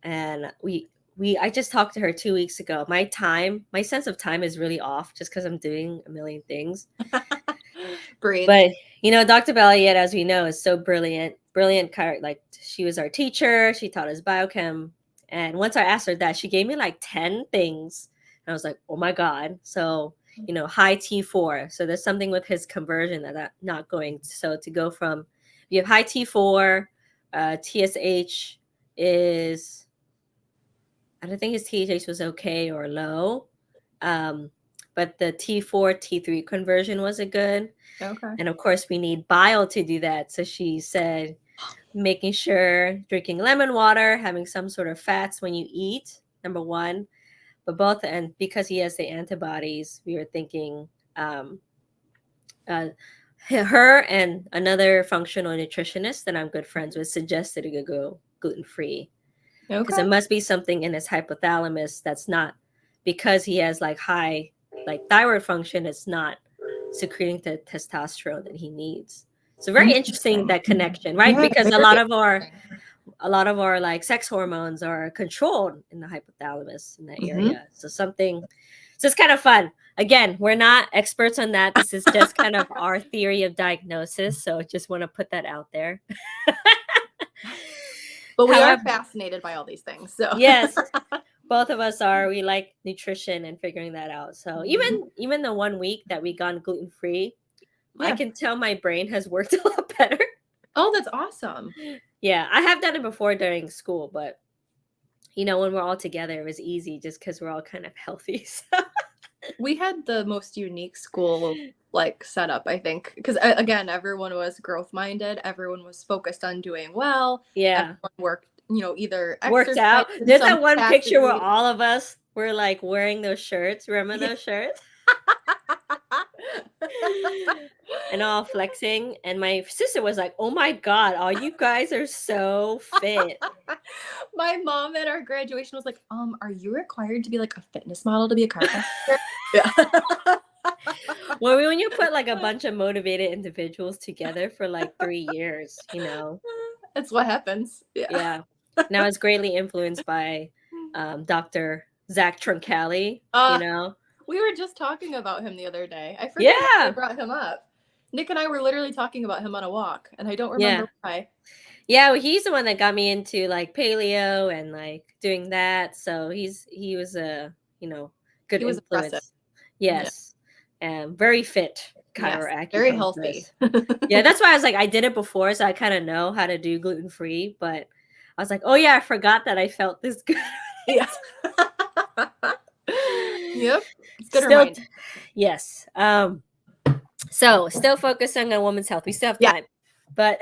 and we I just talked to her 2 weeks ago. My sense of time is really off just because I'm doing a million things. Breathe. But you know, Dr. Belliet, as we know, is so brilliant, like she was our teacher. She taught us biochem, and once I asked her that, she gave me like 10 things, and I was like, oh my god. So you know, high T4. So there's something with his conversion that not going. So to go from if you have high T4, TSH is I don't think his TSH was okay or low. Um, but the T4, T3 conversion wasn't good. Okay. And of course, we need bile to do that. So she said, making sure drinking lemon water, having some sort of fats when you eat, number one. But both, and because he has the antibodies, we were thinking um, uh, her and another functional nutritionist that I'm good friends with suggested to go gluten-free because Okay. it must be something in his hypothalamus that's not, because he has like high like thyroid function, it's not secreting the testosterone that he needs. So very interesting, Interesting. that connection, right? Yeah, Because very interesting. a lot of our like sex hormones are controlled in the hypothalamus in that Hmm. area. So something, so it's kind of fun. Again, we're not experts on that. This is just kind of our theory of diagnosis. So just want to put that out there. But we are However, fascinated by all these things. So yes, both of us are. We like nutrition and figuring that out. So Mhm. even the 1 week that we gone gluten free, I Yeah. can tell my brain has worked a lot better. Oh, that's awesome. Yeah, I have done it before during school, but when we're all together, it was easy just because we're all kind of healthy. So. We had the most unique school like setup, I think, because again, everyone was growth minded. Everyone was focused on doing well. Yeah, Everyone worked, either worked exercise out. in There's some that one picture where capacity. all of us were like wearing those shirts. Remember Yeah. those shirts? And all flexing. And my sister was like, "Oh my God, all you guys are so fit." My mom at our graduation was like, are you required to be like a fitness model to be a chiropractor? Yeah. Well, when you put like a bunch of motivated individuals together for like 3 years. That's what happens. Yeah. Yeah. And I was greatly influenced by Dr. Zach Troncalli, you Uh, know? we were just talking about him the other day. I forget why I Yeah. brought him up. Nick and I were literally talking about him on a walk, and I don't Yeah. remember why. Yeah, well, he's the one that got me into like paleo and like doing that. So he was a, good He was impressive. influence. Yeah. Yes. And very fit Yes. Very healthy. chiroacupuncturist. Yeah, that's why I was like, I did it before, so I kind of know how to do gluten free. But I was like, oh yeah, I forgot that I felt this good. Yeah. Yep. It's good Still, reminder. yes. So still focusing on women's health. We still have Yeah. time, but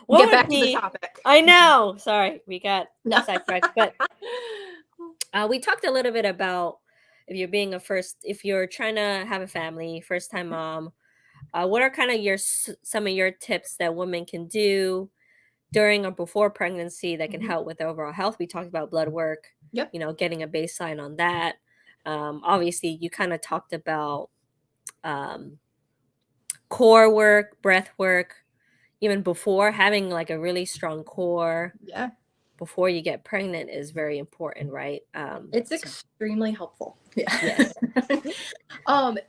what Get would back to the be? topic. I know. Sorry, we got No. sidetracked, but we talked a little bit about if you're trying to have a family, first time mom. What are kind of some of your tips that women can do during or before pregnancy that can Mhm. help with overall health? We talked about blood work, Yep. getting a baseline on that. Obviously, you kind of talked about um, core work, breath work, even before having like a really strong core Yeah. before you get pregnant is very important, right? It's So extremely helpful. Yeah. yes.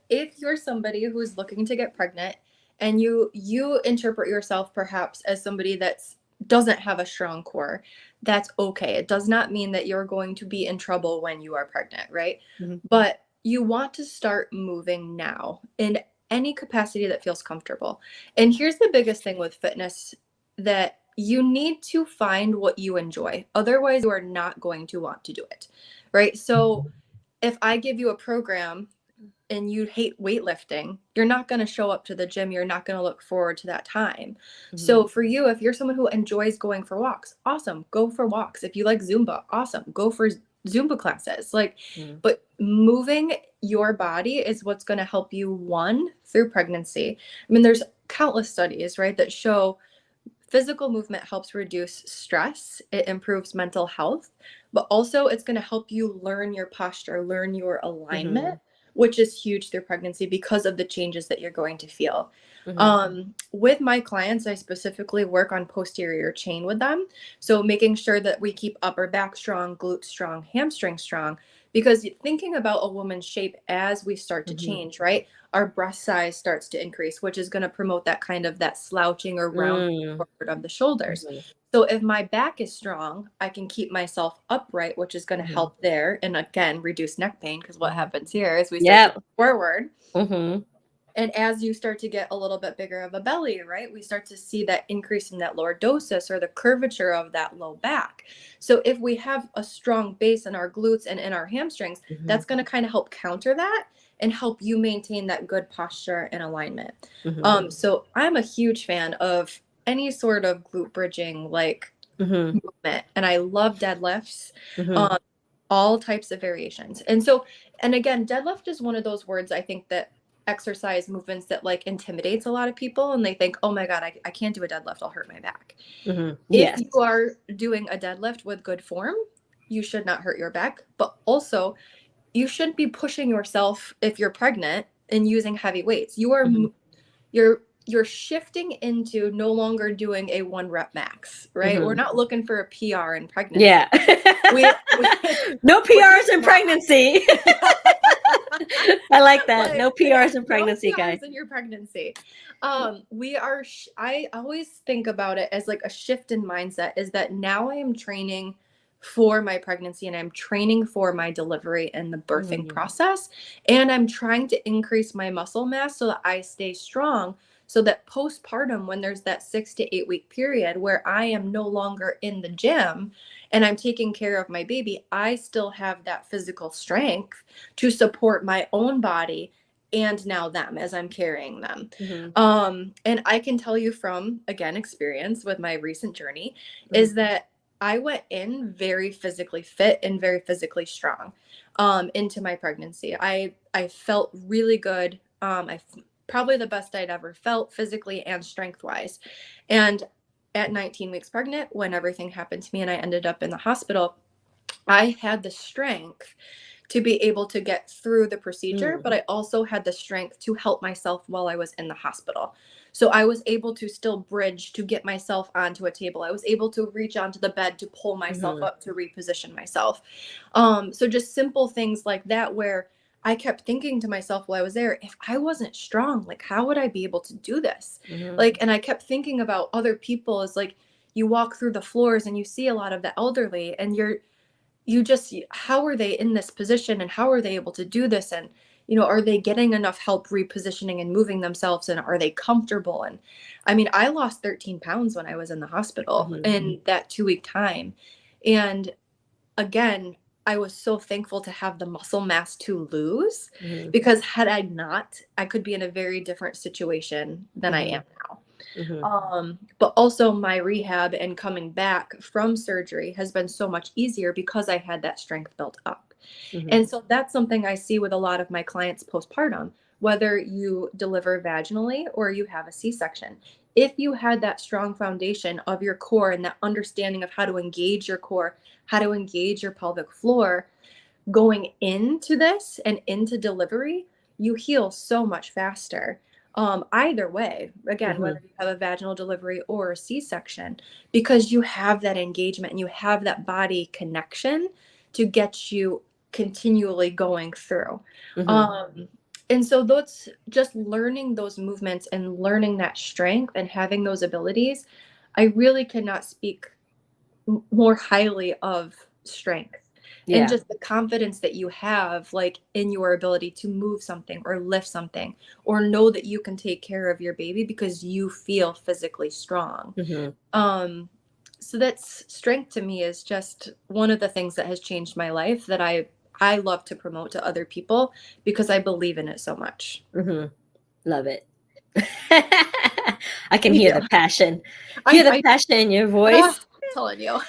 If you're somebody who's looking to get pregnant and you interpret yourself perhaps as somebody that's doesn't have a strong core, that's okay. It does not mean that you're going to be in trouble when you are pregnant, right? Mhm. But you want to start moving now in any capacity that feels comfortable. And here's the biggest thing with fitness, that you need to find what you enjoy. Otherwise, you are not going to want to do it, right? So if I give you a program and you hate weightlifting, you're not going to show up to the gym. You're not going to look forward to that time. Mhm. So for you, if you're someone who enjoys going for walks, awesome, go for walks. If you like Zumba, awesome, go for Zumba classes. Like, Mhm. but moving your body is what's going to help you, one, through pregnancy. I mean, there's countless studies, right, that show physical movement helps reduce stress, it improves mental health, but also it's going to help you learn your posture, learn your alignment, Mhm. which is huge through pregnancy because of the changes that you're going to feel. Mhm. With my clients, I specifically work on posterior chain with them. So making sure that we keep upper back strong, glute strong, hamstring strong, because thinking about a woman's shape as we start to Mhm. change, right? Our breast size starts to increase, which is going to promote that kind of that slouching or round Mm. forward of the shoulders. Mhm. So if my back is strong, I can keep myself upright, which is going to Mhm. help there. And again, reduce neck pain, because what happens here is we start to Yep. move forward. Mhm. And as you start to get a little bit bigger of a belly, right, we start to see that increase in that lordosis or the curvature of that low back. So if we have a strong base in our glutes and in our hamstrings, Mhm. that's going to kind of help counter that and help you maintain that good posture and alignment. Mhm. So I'm a huge fan of any sort of glute bridging like Mhm. movement, and I love deadlifts. Mhm. Um, all types of variations. And so, and again, deadlift is one of those words I think that exercise movements that like intimidates a lot of people, and they think, oh my God, I can't do a deadlift, I'll hurt my back. If Yes. you are doing a deadlift with good form, you should not hurt your back. But also, you shouldn't be pushing yourself if you're pregnant and using heavy weights. You're shifting into no longer doing a 1 rep max, right? We're not looking for a PR in pregnancy. Yeah. No PRs in pregnancy. I like that. Like, No PRs in pregnancy, no guys. PRs in your pregnancy. I always think about it as like a shift in mindset, is that now I am training for my pregnancy and I'm training for my delivery and the birthing process. And I'm trying to increase my muscle mass so that I stay strong, so that postpartum, when there's that 6 to 8 week period where I am no longer in the gym and I'm taking care of my baby, I still have that physical strength to support my own body and now them as I'm carrying them. And I can tell you from, again, experience with my recent journey, is that I went in very physically fit and very physically strong into my pregnancy. I felt really good. Probably the best I'd ever felt physically and strength wise. And at 19 weeks pregnant, when everything happened to me and I ended up in the hospital, I had the strength to be able to get through the procedure, but I also had the strength to help myself while I was in the hospital. So I was able to still bridge to get myself onto a table. I was able to reach onto the bed to pull myself up to reposition myself. So just simple things like that, where I kept thinking to myself while I was there, if I wasn't strong, like, how would I be able to do this? Like, and I kept thinking about other people, as like, you walk through the floors and you see a lot of the elderly, and how are they in this position and how are they able to do this? And, are they getting enough help repositioning and moving themselves? And are they comfortable? And I mean, I lost 13 pounds when I was in the hospital in that 2 week time. And again, I was so thankful to have the muscle mass to lose, because had I not, I could be in a very different situation than I am now. But also my rehab and coming back from surgery has been so much easier because I had that strength built up. And so that's something I see with a lot of my clients postpartum, whether you deliver vaginally or you have a C-section. If you had that strong foundation of your core and that understanding of how to engage your core, how to engage your pelvic floor going into this and into delivery, you heal so much faster. Either way, again, whether you have a vaginal delivery or a C-section, because you have that engagement and you have that body connection to get you continually going through. And so that's just learning those movements and learning that strength and having those abilities. I really cannot speak more highly of strength. And just the confidence that you have, like, in your ability to move something or lift something or know that you can take care of your baby because you feel physically strong. So that's strength to me is just one of the things that has changed my life, that I love to promote to other people because I believe in it so much. Love it. I can hear the passion. Passion in your voice. Telling you.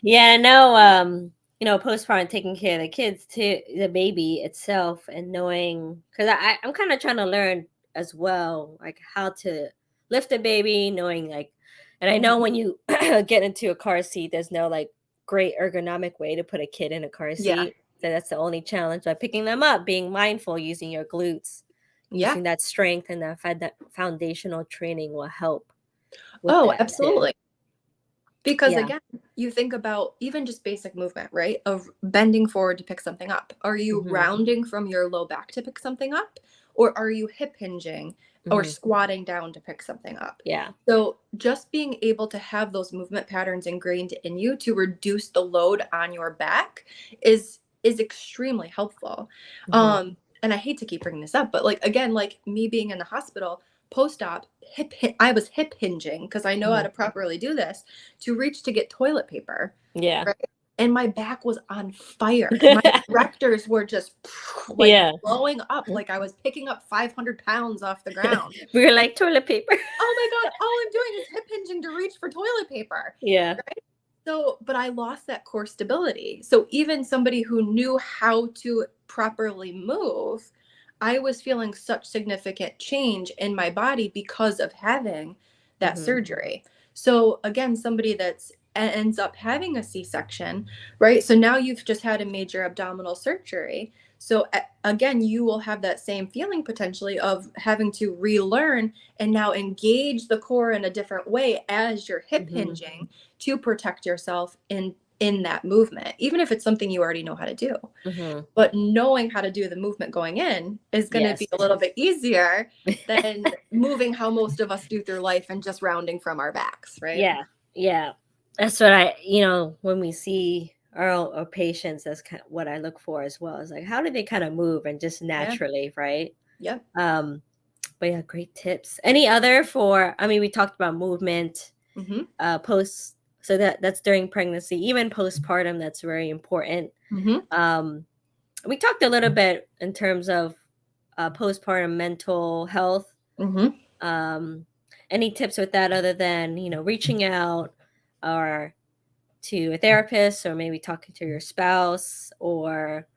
Yeah, no, postpartum, taking care of the kids too, the baby itself, and knowing, because I'm kind of trying to learn as well, like how to lift a baby, knowing like, and I know when you get into a car seat, there's no like great ergonomic way to put a kid in a car seat. So that's the only challenge by picking them up, being mindful, using your glutes, using that strength, and that foundational training will help with that absolutely. too. Because again, you think about even just basic movement, right? Of bending forward to pick something up. Are you rounding from your low back to pick something up? Or are you hip hinging or squatting down to pick something up? So just being able to have those movement patterns ingrained in you to reduce the load on your back is extremely helpful. And I hate to keep bringing this up, but like, again, like me being in the hospital, post-op, I was hip hinging because I know how to properly do this, to reach to get toilet paper. Right? And my back was on fire. My rectors were just like blowing up, like I was picking up 500 pounds off the ground. We were like, toilet paper. Oh my God, all I'm doing is hip hinging to reach for toilet paper. Right? So, but I lost that core stability. So even somebody who knew how to properly move, I was feeling such significant change in my body because of having that Mhm. surgery. So again, somebody that's ends up having a C-section, right? So now you've just had a major abdominal surgery. So again, you will have that same feeling potentially of having to relearn and now engage the core in a different way as you're hip Mhm. hinging to protect yourself in that movement, even if it's something you already know how to do. Mhm. But knowing how to do the movement going in is going to be Yes. a little bit easier than moving how most of us do through life and just rounding from our backs, right? Yeah. Yeah. That's what when we see our patients, that's kind of what I look for as well. Is like, how do they kind of move and just Yeah. naturally, right? Yep. Um, but yeah, great tips. Any other we talked about movement, Mm-hmm. post, so that's during pregnancy, even postpartum, that's very important. Mm-hmm. Um, we talked a little bit in terms of postpartum mental health. Mm-hmm. Um, any tips with that other than, reaching out or to a therapist or maybe talking to your spouse or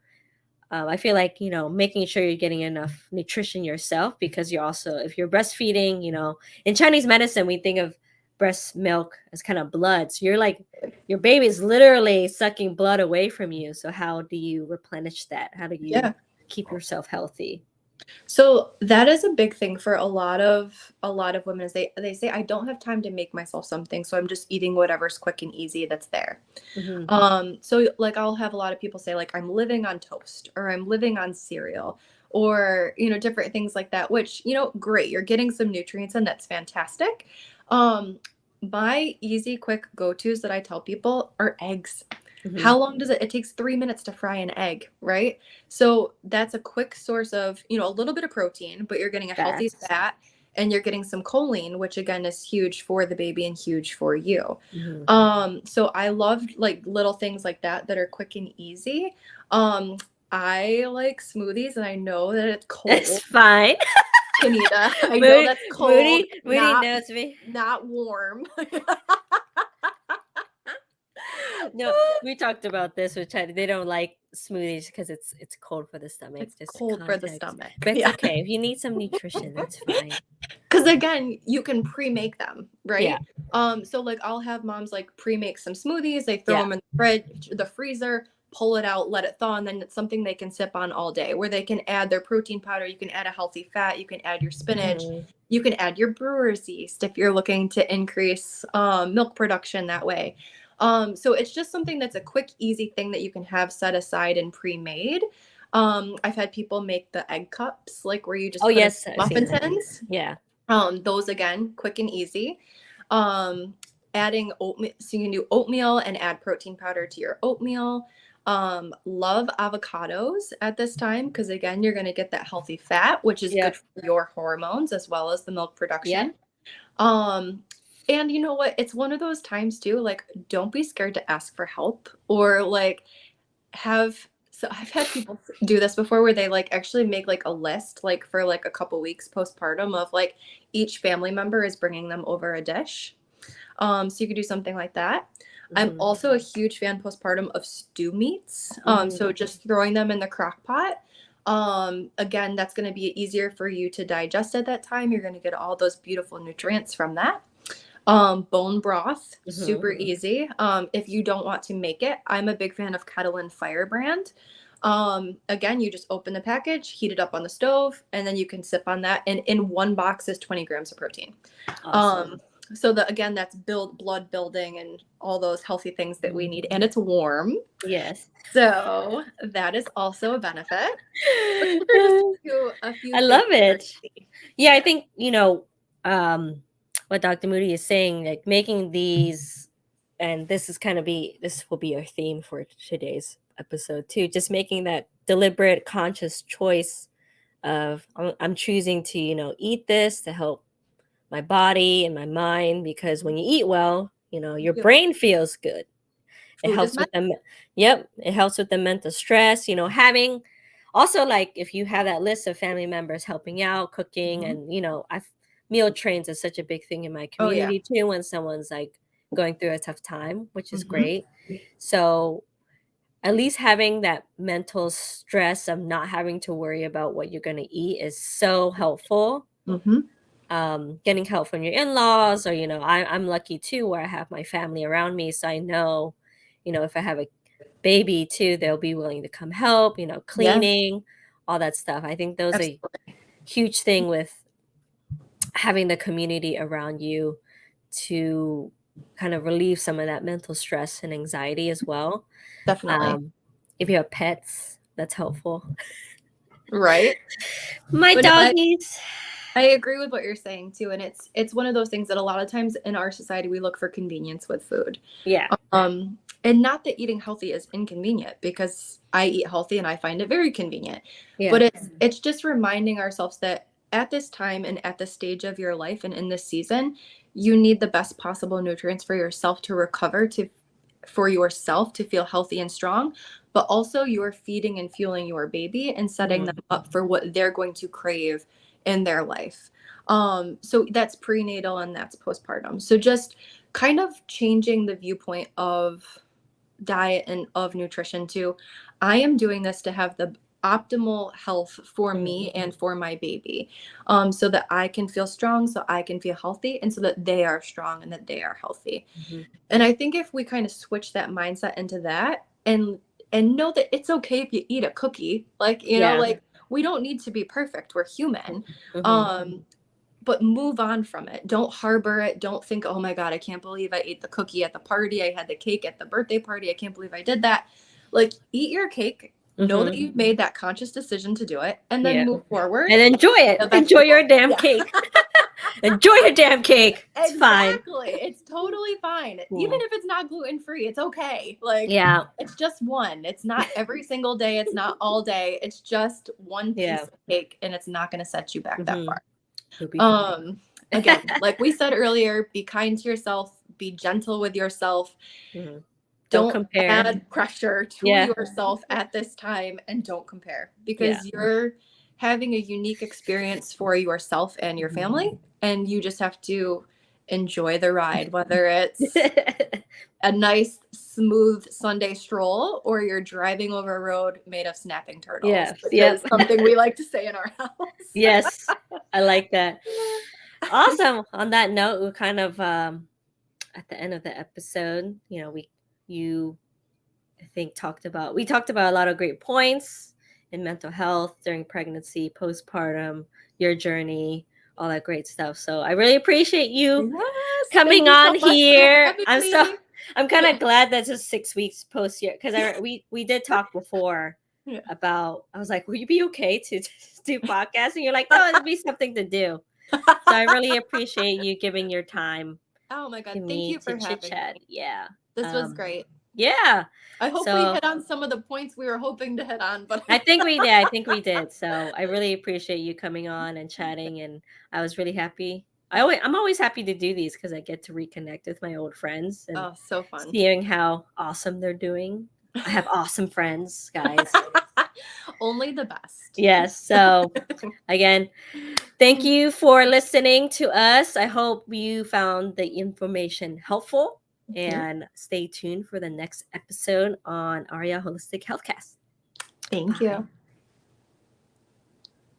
I feel like, making sure you're getting enough nutrition yourself because you're also, if you're breastfeeding, in Chinese medicine, we think of breast milk as kind of blood. So you're like, your baby's literally sucking blood away from you. So how do you replenish that? How do you Yeah. keep yourself healthy? So that is a big thing for a lot of women is they say I don't have time to make myself something, so I'm just eating whatever's quick and easy that's there. Hmm. So like I'll have a lot of people say like I'm living on toast or I'm living on cereal or different things like that, which great, you're getting some nutrients and that's fantastic. Um my easy quick go-tos that I tell people are eggs. Hmm. How long does it takes 3 minutes to fry an egg, right? So that's a quick source of, a little bit of protein, but you're getting a healthy Fats. fat and you're getting some choline, which again is huge for the baby and huge for you. Hmm. So I love like little things like that that are quick and easy. Um, I like smoothies and I know that it's It's cold, fine. Kanita. I know Moody, that's cold, Moody not knows me. not warm. No, we talked about this with China. They don't like smoothies because it's cold for the stomach. It's Just cold for the context, stomach. but it's Yeah. okay if you need some nutrition. That's fine. Because again, you can pre-make them, Yeah, right? So like I'll have moms like pre-make some smoothies, they throw yeah. them in the fridge, the freezer, pull it out, let it thaw, and then it's something they can sip on all day, where they can add their protein powder, you can add a healthy fat, you can add your spinach, Mhm. you can add your brewer's yeast if you're looking to increase milk production that way. So it's just something that's a quick, easy thing that you can have set aside and pre-made. I've had people make the egg cups, like where you Oh just put in yes, I've seen muffin that. tins. Yeah. Those again, quick and easy. Um, Adding oatmeal, so you can do oatmeal and add protein powder to your oatmeal. Love avocados at this time because again, you're going to get that healthy fat, which is good Yep. for your hormones as well as the milk Yep. production. Um, and you know what? It's one of those times too, like, don't be scared to ask for help or like I've had people do this before where they like actually make like a list like for like a couple weeks postpartum of like each family member is bringing them over a dish. So you could do something like that. I'm Hmm. also a huge fan postpartum of stew meats. Hmm. So just throwing them in the crock pot. Again, that's going to be easier for you to digest at that time. You're going to get all those beautiful nutrients from that. Bone broth, Hmm. super easy. If you don't want to make it, I'm a big fan of Kettle and Firebrand. Again, you just open the package, heat it up on the stove, and then you can sip on that. And in one box is 20 grams of protein. Awesome. Um, so again, that's blood building and all those healthy things that we Mhm. need. And it's warm. Yes. So that is also a benefit. But those are just a few I things love that are it. easy. Yeah, I Yeah. think, um, what Dr. Moody is saying, like making these, and this will be our theme for today's episode too, just making that deliberate, conscious choice of I'm choosing to, eat this to help my body and my mind because when you eat well, You your feel brain feels good. It food is helps meant. with the yep, it helps with the mental stress, having also like if you have that list of family members helping out, cooking Mhm. and I've meal trains is such a big thing in my Oh yeah. community too when someone's like going through a tough time, which is Hmm. great. So at least having that mental stress of not having to worry about what you're going to eat is so helpful. Mm-hmm. Getting help from your in-laws, or I'm lucky too, where I have my family around me, so I know, if I have a baby too, they'll be willing to come help, Yeah, cleaning, all that stuff. I think those are absolutely. huge thing with having the community around you to kind of relieve some of that mental stress and anxiety as well. Definitely. Um, if you have pets, that's helpful. Right. My But no, doggies. I agree with what you're saying too, and it's one of those things that a lot of times in our society we look for convenience with food. Yeah. And not that eating healthy is inconvenient, because I eat healthy and I find it very convenient. Yeah. But it's just reminding ourselves that at this time and at this stage of your life and in this season, you need the best possible nutrients for yourself to recover, to for yourself to feel healthy and strong, but also you're feeding and fueling your baby and setting them Mhm. up for what they're going to crave in their life. So that's prenatal and that's postpartum. So just kind of changing the viewpoint of diet and of nutrition to, I am doing this to have the optimal health for Mhm. me and for my baby, so that I can feel strong, so I can feel healthy, and so that they are strong and that they are healthy. Mhm. And I think if we kind of switch that mindset into that, and know that it's okay if you eat a cookie, like, Yeah. like, we don't need to be perfect, we're human. Mhm. But move on from it. Don't harbor it. Don't think, oh my God, I can't believe I ate the cookie at the party. I had the cake at the birthday party. I can't believe I did that. Like, eat your cake. Know that Mhm. you've made that conscious decision to do it, and then Yeah. move forward. And enjoy it. Enjoy Eventually, your damn yeah. cake. Enjoy your damn cake. It's fine. Exactly. It's totally fine. Even Yeah. if it's not gluten free, it's okay. Like, Yeah. it's just one. It's not every single day. It's not all day. It's just one Yeah. piece of cake, and it's not going to set you back that Mhm. far. You'll be fine. Again, like we said earlier, be kind to yourself, be gentle with yourself. Mhm. Don't Don't compare. add pressure to Yeah. yourself at this time, and don't compare, Yeah. because you're having a unique experience for yourself and your Mhm. family, and you just have to enjoy the ride, whether it's a nice smooth Sunday stroll or you're driving over a road made of snapping turtles, Yes. which Yep. is something we like to say in our house. Yes. I like that. Awesome. On that note, we're kind of at the end of the episode. You I think we talked about a lot of great points in mental health during pregnancy, postpartum, your journey, all that great stuff. So I really appreciate you Yes, thank coming you on so much for here. having I'm me. kind Yeah. of glad that it's 6 weeks post year, because we did talk before Yeah. about, I was like, will you be okay to do podcasts? And you're like, no, it'd be something to do. So I really appreciate you giving your time Oh my to God, thank me you to for chit having chat. me. Yeah. This was Um, great. yeah. I hope we So hit on some of the points we were hoping to hit on, but I think we did. I think we did. So I really appreciate you coming on and chatting. And I was really happy. I'm always happy to do these because I get to reconnect with my old friends and oh, so fun. seeing how awesome they're doing. I have awesome friends, guys. Only the best. Yes. So again, thank you for listening to us. I hope you found the information helpful, Yeah. and stay tuned for the next episode on Araya Holistic Healthcast. Thank Bye. you.